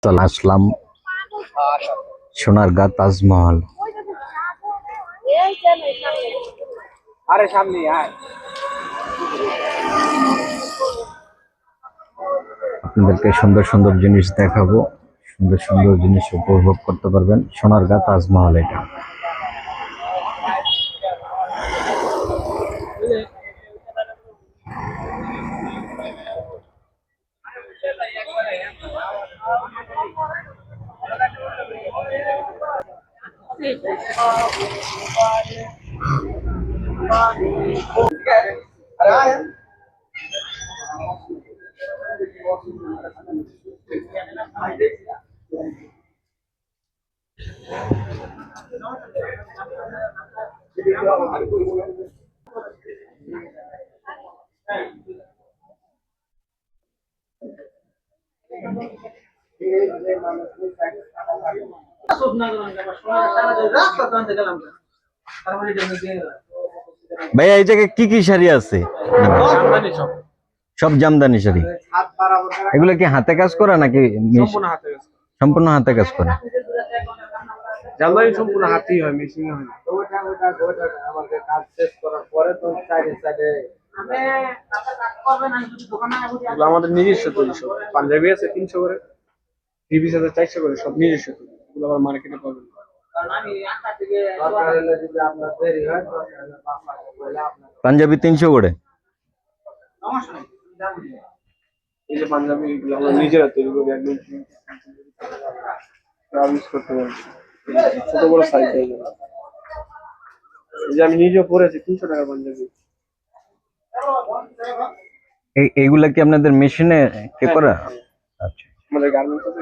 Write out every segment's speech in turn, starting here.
চলে আসলাম সোনারগাঁ তাজমহল। আরে সামনে আয়। আপনাদেরকে সুন্দর সুন্দর জিনিস দেখাবো, সুন্দর সুন্দর জিনিস উপভোগ করতে পারবেন। সোনারগাঁ তাজমহল এটা। ভাইয়া এই জায়গায় কি কি শাড়ি আছে? সব জামদানি শাড়ি। এগুলো কি হাতে কাজ করা নাকি সম্পূর্ণ হাতে কাজ করা? জামদানি সম্পূর্ণ হাতেই হয়, মেশিনে হয় না। আমাদের কাজ শেষ করার পরে তো আমাদের নিজস্ব তৈরি সব। পাঞ্জাবি আছে 300 করে, থ্রি পিস আছে 400 করে, সব নিজস্ব তৈরি। এগুলো আবার মার্কেটে পাবেন। পাঞ্জাবি 300 করে। এই যে পাঞ্জাবি এগুলো আমরা নিজেরা তৈরি করি, একদম ইউজ করতে পারবো। ছোট বড় সাইজ হয়ে যাবে। এই যে আমি নিজে পরেছি 300 টাকা পাঞ্জাবি। এইগুলা কি আপনাদের মেশিনে কে করা? আচ্ছা, আমাদের গার্মেন্টস আছে,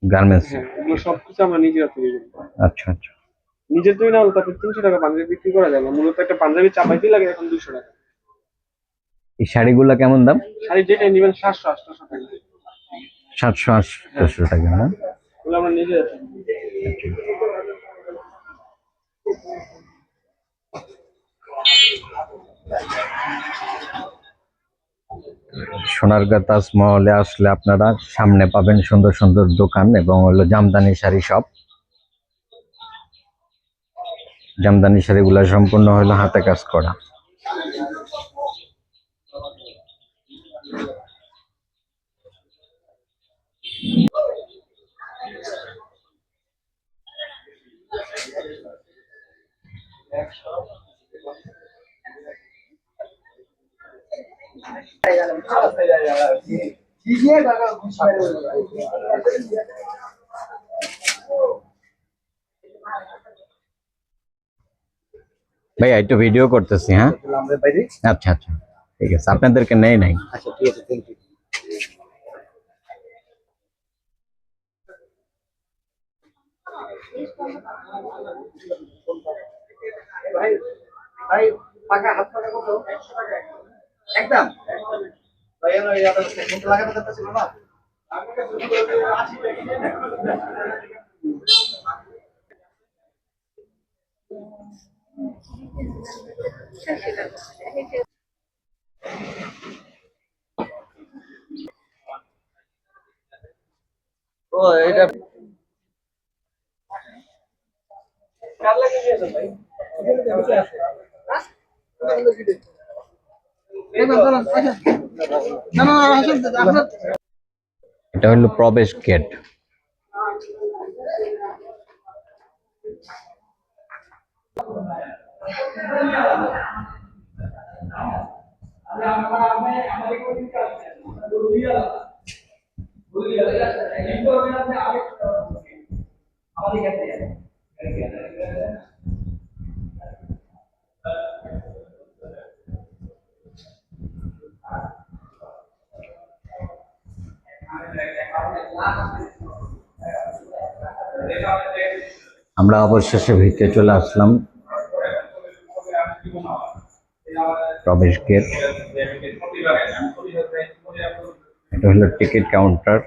গার্মেন্টস। এগুলো সবকিছু আমরা নিজেরা তৈরি করি। আচ্ছা আচ্ছা। নিজের তৈরি না হলে তারপর 300 টাকা পাঞ্জাবি বিক্রি করা যায় না। মূলত একটা পাঞ্জাবি চাপাইতে লাগে এখন 200 টাকা। এই শাড়িগুলা কেমন দাম? শাড়ি যেটা নেবেন 700-800 টাকা। 700-800 টাকা না? এগুলো আমরা নিজেরা সোনারগাঁ তাজমহলে আসলে আপনারা সামনে পাবেন সুন্দর সুন্দর দোকান এবং হলো জামদানি শাড়ি সব। জামদানি শাড়িগুলা সম্পূর্ণ হলো হাতে কাজ করা। ভাই একটু ভিডিও করতেছি, হ্যাঁ? আচ্ছা আচ্ছা, ঠিক আছে, আপনাদেরকে নেই নাই। আচ্ছা ঠিক আছে, থ্যাংক ইউ। ভাই ভাই টাকা হাত টাকা কত? 100 টাকা একদম। ভাই এর এই আদা ফোন লাগাতে পারছিল না। আমার কাছে 80 টাকা। ও এটা কার লাগে দিয়েছেন ভাই? এটা বসে আছে। হ্যাঁ? এটা হলো প্রবেশ গেট। আমরা অবশেষে ভিতরে চলে আসলাম। প্রবেশ গেট, এটা হলো টিকিট কাউন্টার।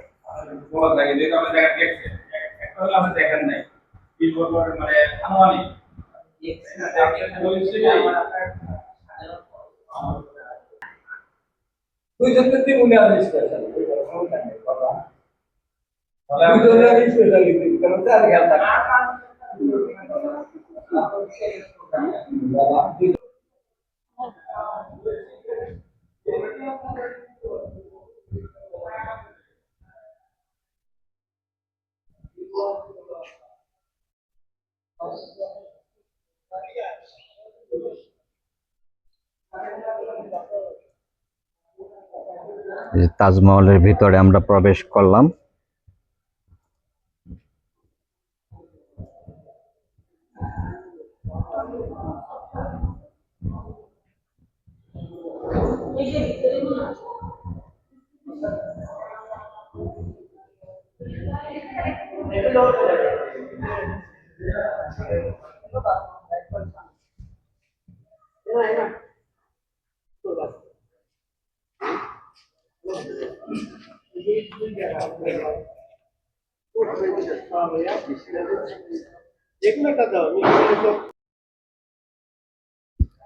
এই যে তাজমহলের ভিতরে আমরা প্রবেশ করলাম।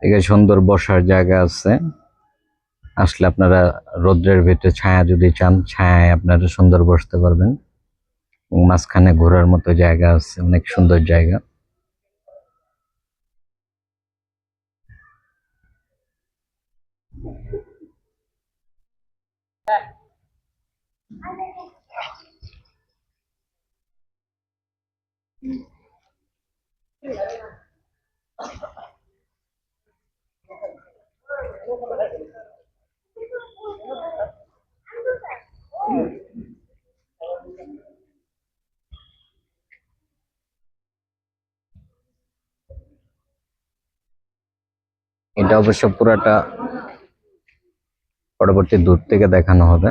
এখানে সুন্দর বসার জায়গা আছে। আসলে আপনারা রোদ্রের ভিতরে ছায়া যদি চান, ছায়ায় আপনারা সুন্দর বসতে পারবেন। এবং মাঝখানে ঘোরার মতো জায়গা আছে, অনেক সুন্দর জায়গা। এটা অবশ্য পুরাটা পরবর্তী দূর থেকে দেখানো হবে।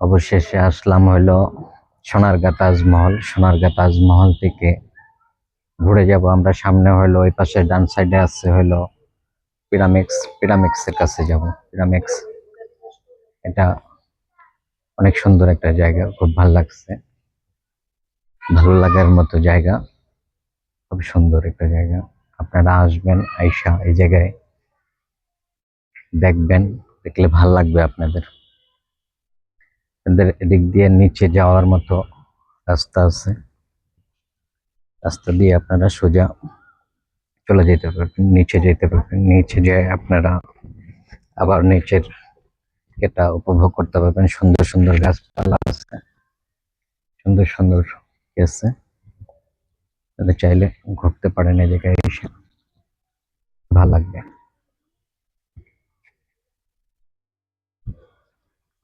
অবশেষে আসলাম হলো সোনারগাঁ তাজমহল। সোনারগাঁ তাজমহল থেকে ঘুরে যাব আমরা, সামনে হলো ওই পাশে ডান সাইডে আছে হলো পিরামিডস, পিরামিডসের কাছে যাব। পিরামিডস এটা অনেক সুন্দর একটা জায়গা, খুব ভালো লাগছে, ভালো লাগার মতো জায়গা, খুব সুন্দর একটা জায়গা। আপনারা আসবেন, আইসা এই জায়গায় দেখবেন, দেখলে ভাল লাগবে আপনাদের। এদিক দিয়ে নিচে যাওয়ার মতো রাস্তা আছে, রাস্তা দিয়ে আপনারা সোজা চলে যেতে পারবেন, নিচে যেতে পারবেন। নিচে যেয়ে আপনারা আবার নিচের এটা উপভোগ করতে পারবেন। সুন্দর সুন্দর গাছপালা আছে, সুন্দর সুন্দর আছে, তাহলে চাইলে ঘুরতে পারেন এই জায়গায় এসে, ভালো লাগবে।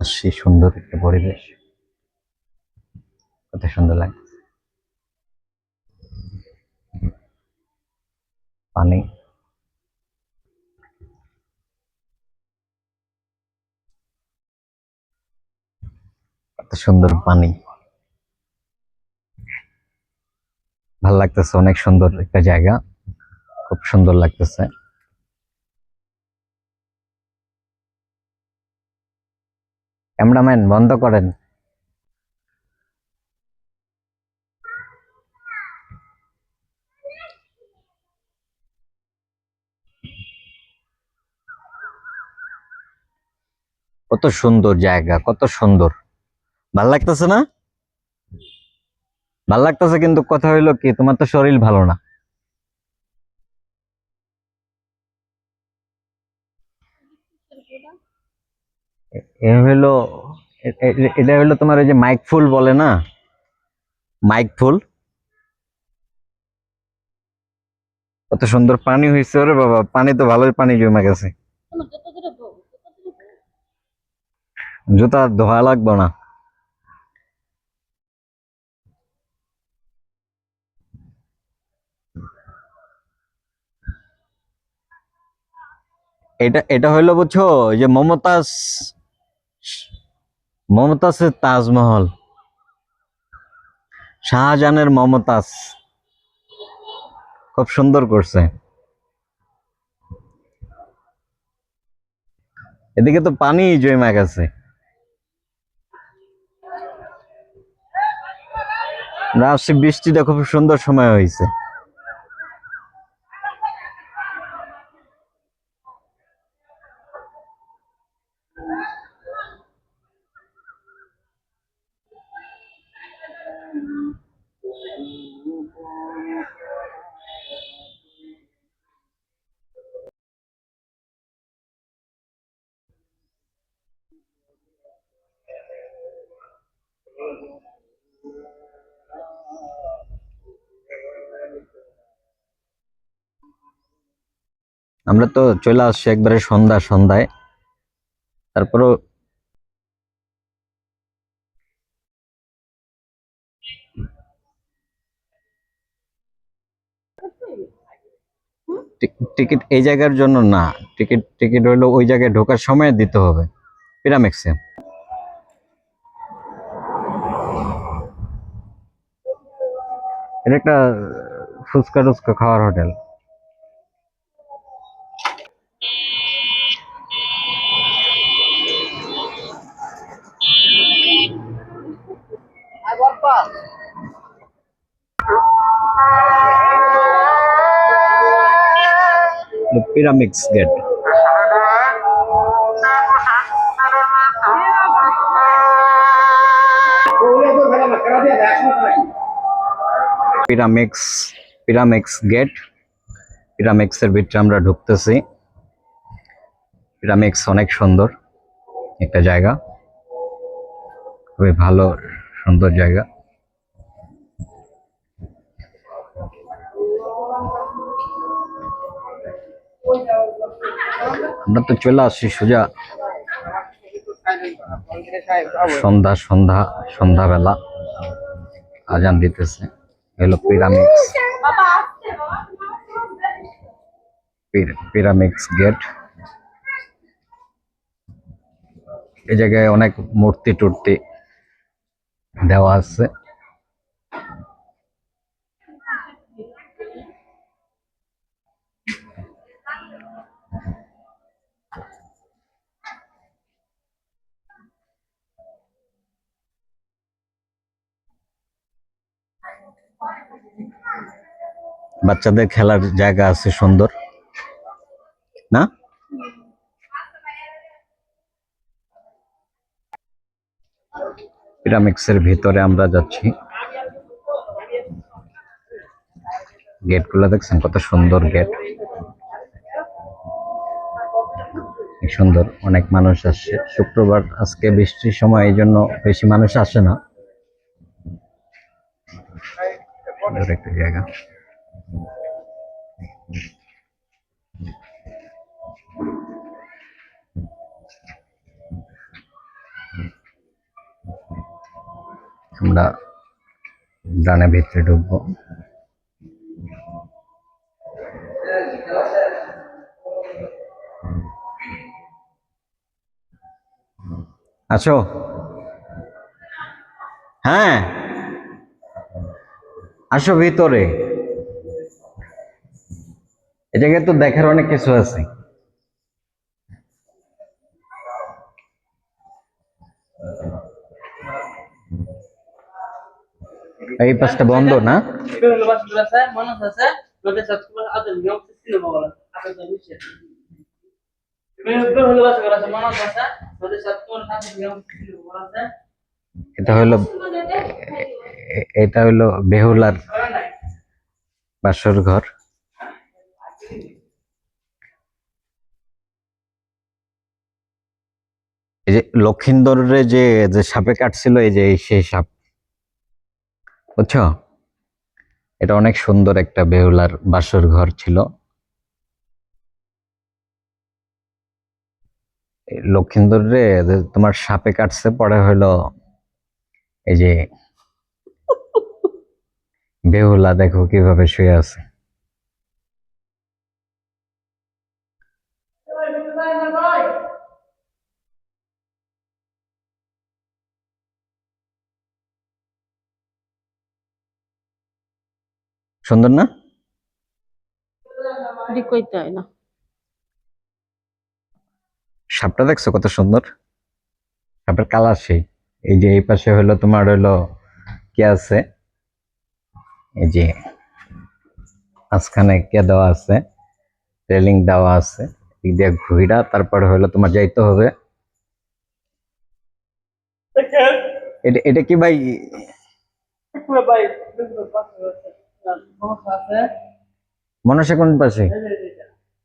সেই সুন্দর একটা পরিবেশ, কত সুন্দর লাগে। পানি, কত সুন্দর পানি, ভাল লাগতেছে, অনেক সুন্দর একটা জায়গা, খুব সুন্দর লাগতেছে। ক্যামেরাম্যান বন্ধ করেন। কত সুন্দর জায়গা, কত সুন্দর, ভাল লাগতেছে না? ভাল লাগতেছে, কিন্তু কথা হইলো কি, তোমার তো শরীর ভালো না। এ হইলো এটা হইলো তোমার ওই যে মাইক ফুল বলে না, মাইক ফুল। কত সুন্দর পানি হয়েছে, ওরে বাবা, পানি তো ভালোই, পানি জমে গেছে। জুতা ধোয়া লাগবে না। এটা এটা হইলো বুঝছো, ওই যে মমতাজ, মমতাজের তাজমহল, শাহজাহানের মমতাজ, খুব সুন্দর করছে। এদিকে তো পানি জমে গেছে। রাজশাহী বৃষ্টিটা খুব সুন্দর সময় হয়েছে। আমরা তো চলে আসছি একবারে সন্ধ্যায়, তারপরও টিকিট এই জায়গার জন্য না, টিকিট টিকিট হইলো ওই জায়গায় ঢোকার সময় দিতে হবে পিরামিডসে। এটা একটা ফুচকা টুচকা খাওয়ার hotel. Pyramids gate. Pyramids, pyramids gate, পিরামিডসের ভিতরে আমরা ঢুকতেছি। পিরামিডস অনেক সুন্দর একটা জায়গা, খুবই ভালো, সুন্দর জায়গা। আমরা তো চলে আসছি সোজা সন্ধ্যাবেলা, আজান দিতেছে। হলো পিরামিডস, পিরামিডস গেট। এই জায়গায় অনেক মূর্তি টুর্তি দেওয়া আছে। বাচ্চাদের খেলার জায়গা আছে সুন্দর, না? পিরামিডসের ভিতরে আমরা যাচ্ছি। গেট গুলো দেখছেন কত সুন্দর গেট, সুন্দর। অনেক মানুষ আসছে, শুক্রবার আজকে বৃষ্টির সময়, এই জন্য বেশি মানুষ আসে না। সুন্দর একটা জায়গা। আমরা ডানের ভিতরে ঢুকবো। আসো। হ্যাঁ, আসো ভিতরে। এ জায়গায় তো দেখার অনেক কিছু আছে। এই পাশটা বন্ধ না? এটা হলো এটা হলো বেহুলার বাসর ঘর। এই যে লক্ষিন্দরের যে যে সাপে কাটছিল, এই যে সেই সাপ, বুঝছো? এটা অনেক সুন্দর একটা বেহুলার বাসর ঘর ছিল। লক্ষিন্দরে তোমার সাপে কাটছে, পরে হলো এই যে বেহুলা দেখো কিভাবে শুয়ে আছে। সুন্দর না? কইতে হয় না। সাপটা দেখছো কত সুন্দর, সাপের কালার সেই। এই যে এই পাশে হলো তোমার হলো কি আছে, এই যে মাঝখানে কে দেওয়া আছে, রেলিং দেওয়া আছে, দিক দিয়ে ঘুইরা তারপরে হলো তোমার যাইতে হবে। এটা এটা কি ভাই? মনসা কোন পাশে?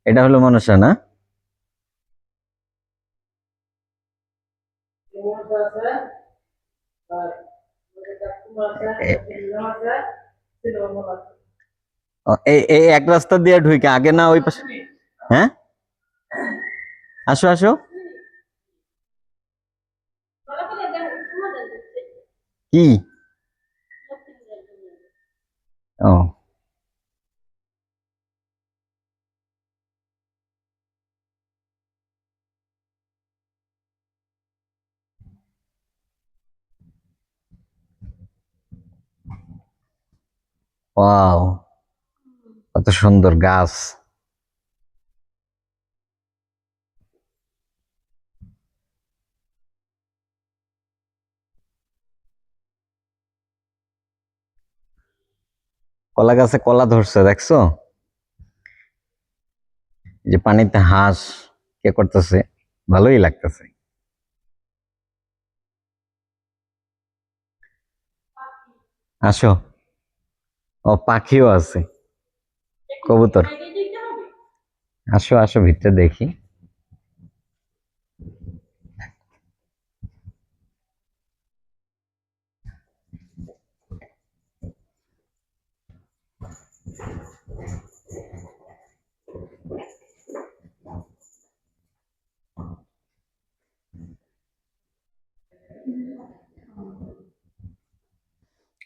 এটা হলো মনসা না? এই এই এক রাস্তা দিয়ে ঢুকে আগে না ওই পাশে? হ্যাঁ, আসো আসো। কি? ও, ওয়াও, কত সুন্দর গাছ। কলা গাছে কলা ধরছে দেখছো? এই যে পানিতে হাঁস কে করতেছে, ভালোই লাগতেছে। আসো। ও, পাখিও আছে, কবুতর। আসো আসো ভিতরে দেখি।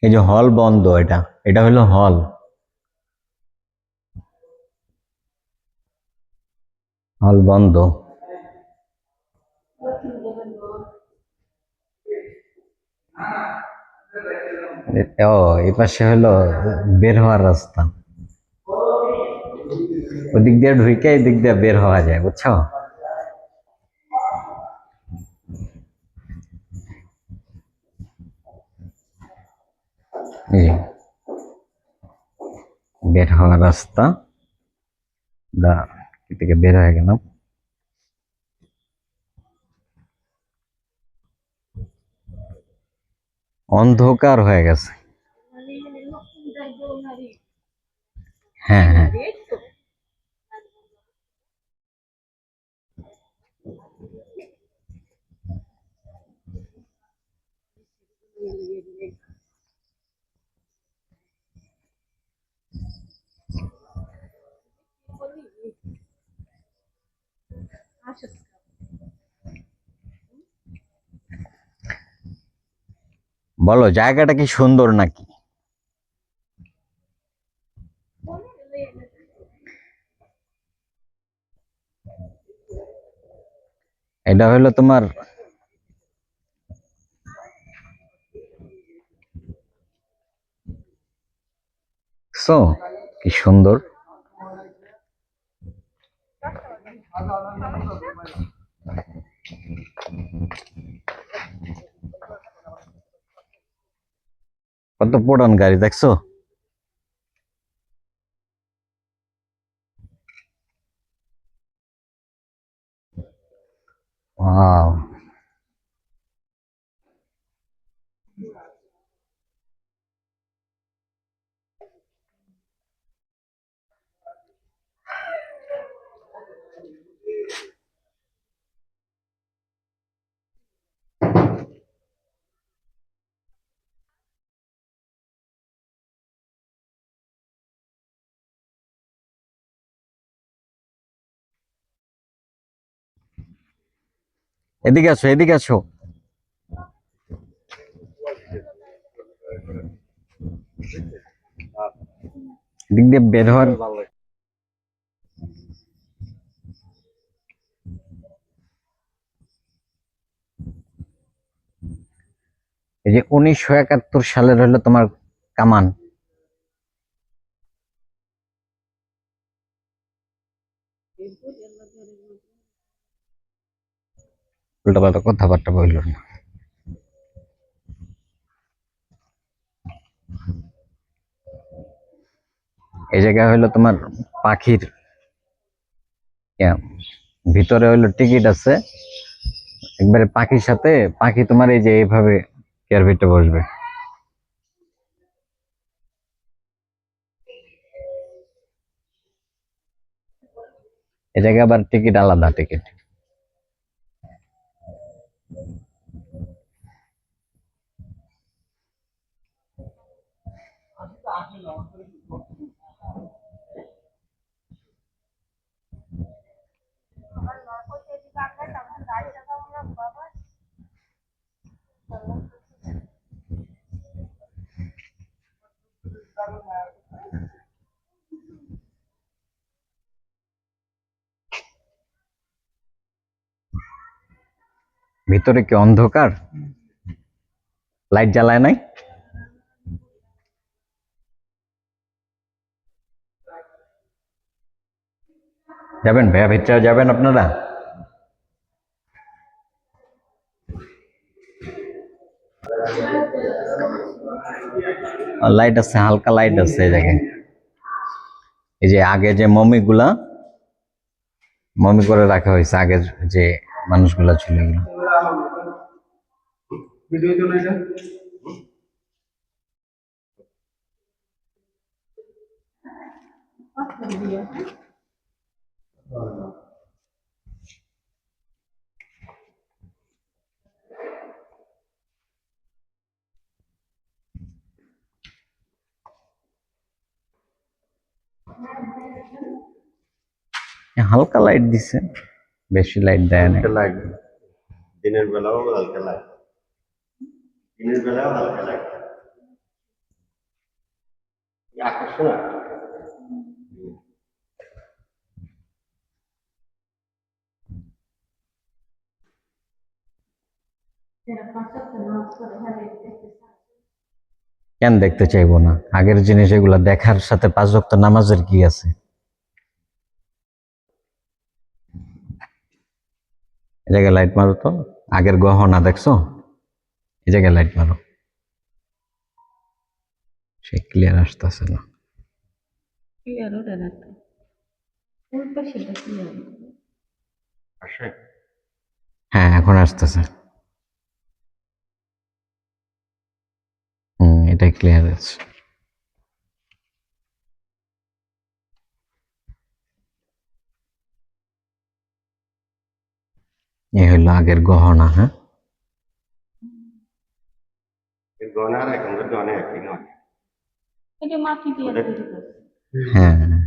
এই যে হল বন্ধ, এটা এটা হলো হল। হল বন্ধ। ও, এই পাশে হলো বের হওয়ার রাস্তা, ওদিক দিয়ে ঢুকে এই দিক দিয়ে বের হওয়া যায়, বুঝছো? এই যে বের হওয়ার রাস্তা, আমরা এ থেকে বের হয়ে গেলাম। অন্ধকার হয়ে গেছে। হ্যাঁ হ্যাঁ, বলো জায়গাটা কি সুন্দর নাকি? এটা হলো তোমার সো, কি সুন্দর। কত পুরান গাড়ি দেখছো? ওয়াও, এদিকে আসো, এদিকে আসো। এদিক দিয়ে বের হওয়ার, এই যে 1971 সালের হলো তোমার কামান। উল্টাপাল্টা কথাবার্তা বলল না। এই জায়গায় হলো তোমার পাখির ভিতরে হলো টিকিট আছে, একবারে পাখির সাথে পাখি তোমার এই যে এইভাবে কেয়ার ভিতরে বসবে। এই জায়গায় আবার টিকিট আলাদা টিকিট। ভিতরে কি অন্ধকার? লাইট জ্বালায় নাই? যাবেন ভাইয়া, ভিতরে যাবেন আপনারা? লাইট আছে, হালকা লাইট আছে এই জায়গায়। এই যে আগে যে মমিগুলা মমি করে রাখা হয়েছে, আগের যে মানুষগুলা ছিল এগুলো। ভিডিও চলে এটা হালকা লাইট দিছে, বেশি লাইট দেয় না। লাইট দিনের বেলাও হালকা লাইট, দিনের বেলাও হালকা লাইট আকর্ষণ। কেন দেখতে চাইবো না? আগের জিনিস এগুলা দেখার সাথে 5 ওয়াক্ত নামাজের কি আছে? এই জায়গায় লাইট মারো তো, আগের গহনা দেখছো? এই জায়গায় লাইট মারো, সে ক্লিয়ার আসতেছে না। ক্লিয়ার ওঠে না তো, ওই পাশেটা ক্লিয়ার। আসে হ্যাঁ, এখন আসতেছে। এটাই ক্লিয়ার আছে। এ হলো আগের গহনা। হ্যাঁ, গহনা আর এখনকার গহনা একই নয়। এটা মাটি দিয়ে ওদের তৈরি করছে, হ্যাঁ, তাই না?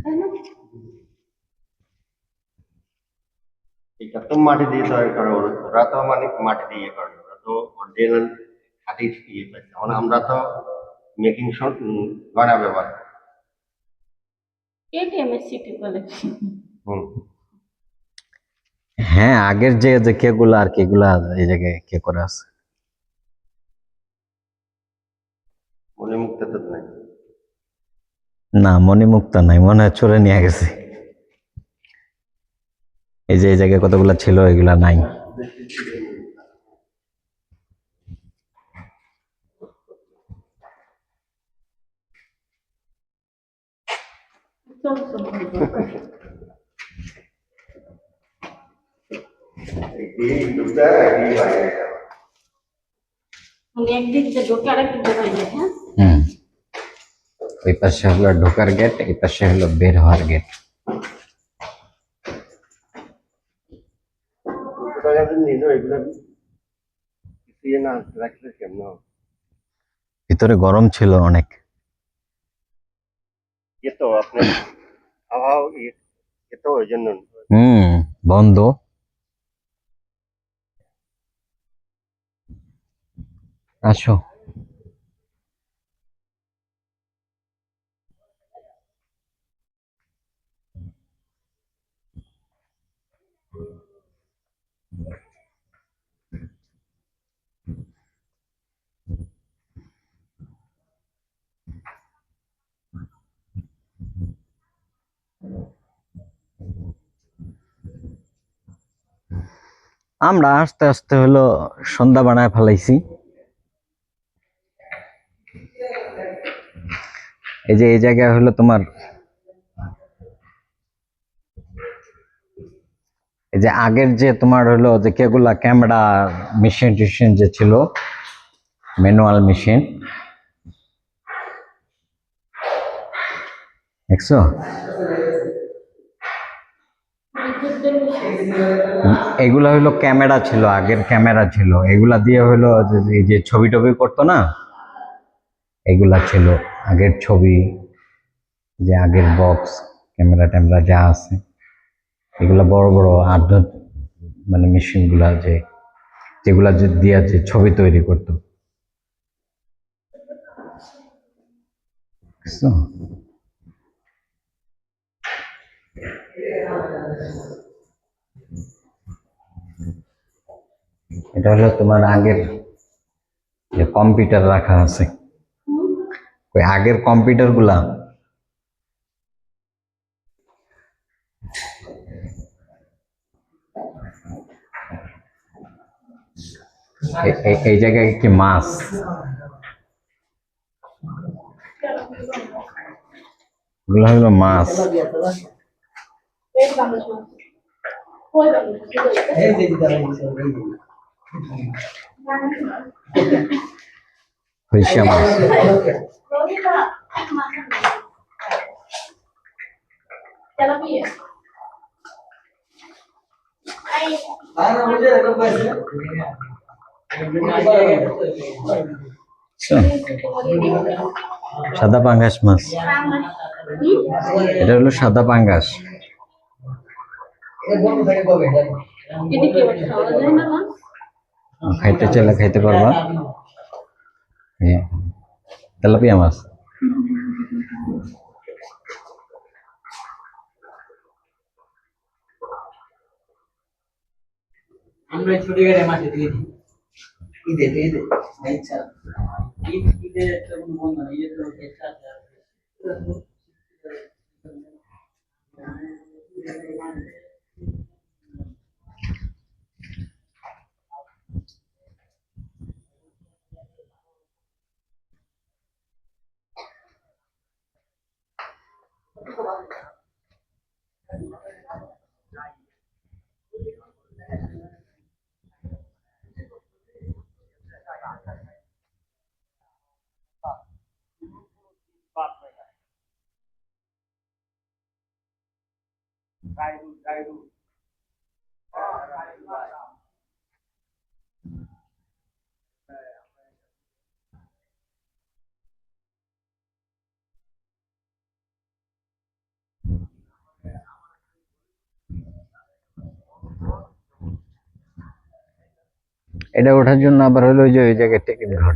এটা তো মাটি দিয়ে তৈরি করে, ওরা তো মানে মাটি দিয়ে করে, ওরা তো অরিজিনাল খাঁটি ইয়ে পাইছে। এখন আমরা তো মেকিং গয়না ব্যবহার করি। এটিএমএস সিটি কালেকশন। হুম, হ্যাঁ, আগের যে যে কেগুলা আর কেগুলা এই জায়গায় কে করে আছে। মনে মুক্ত তো নাই। না, মণিমুক্তা নাই, মনে হয় চোরে নিয়ে গেছে। এই যে এই জায়গায় কতগুলা ছিল, এগুলা নাই। চল চল এই দুটা এই বাইরে যাওয়া। মানে একদিক দিয়ে ঢোকে আরেকদিক দিয়ে বাইরে, হ্যাঁ? হুম, ওই পাশে হলো ঢোকার গেট, এই পাশে হলো বের হওয়ার গেট। দুটো টাকা যদি নিল এগুলো কিছু ইয়ে না রাখলে কেমন হবে? ভিতরে গরম ছিল অনেক। এ তো আপনার আবহাওয়া এ তো ওই জন্য হুম, বন্ধ। আসো। আমরা আস্তে আস্তে হলো সন্ধ্যা বানায় ফেলাইছি। এই যে এই জায়গায় হলো তোমার, এই যে আগের যে তোমার হলো যে কেগুলা ক্যামেরা মেশিন টেশিন যে ছিল, ম্যানুয়াল মেশিন, দেখছো? এগুলা হলো ক্যামেরা ছিল, আগের ক্যামেরা ছিল, এগুলা দিয়ে হলো এই যে ছবি টবি করতো না, এগুলা ছিল আগের ছবি, যে আগের বক্স ক্যামেরা ট্যামেরা যা আছে, এগুলা বড় বড় মানে মেশিন গুলা যে যেগুলা যে দিয়া যে ছবি তৈরি করতো, বুঝছো? এটা হলো তোমার আগের যে কম্পিউটার রাখা আছে, ওই আগের কম্পিউটার গুলা এই জায়গায় কি মাছ, এগুলো হলো মাছ। হইসা মাছ। বুঝছো? সাদা পাঙ্গাস মাছ, এটা হলো সাদা পাঙ্গাস। এটা কি আবার খাওয়া যায় না মাছ? খাইতে চাইলে খাইতে পারবা। হ্যাঁ, তেলাপিয়া মাছ। আমরা ছুটি গেলে মাঠে দিয়ে দিই। ঈদে ঈদে আচ্ছা ঈদে কেমন বন্ধ না ঈদে তো একটা আছে এটা ওঠার জন্য আবার হলো ওই যে ওই জায়গায় টিকিট ঘর।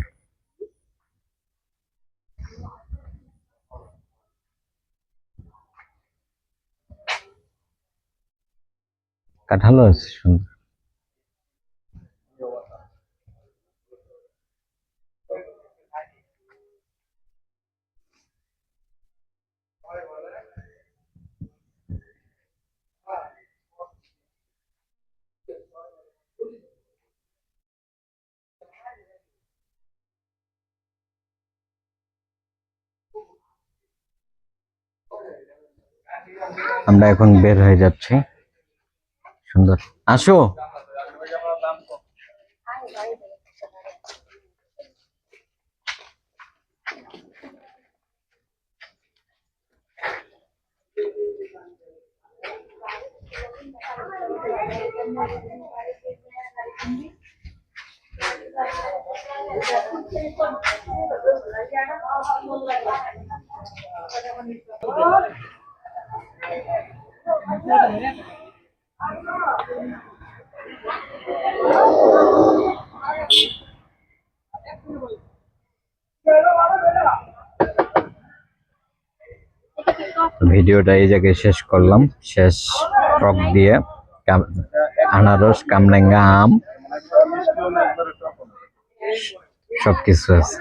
কাঁঠালও আছে সুন্দর। আমরা এখন বের হয়ে যাচ্ছি। সুন্দর, আসো। ভিডিওটা এই জায়গায় শেষ করলাম। শেষ টক দিয়ে আনারস, কামরাঙ্গা আম সবকিছু আছে।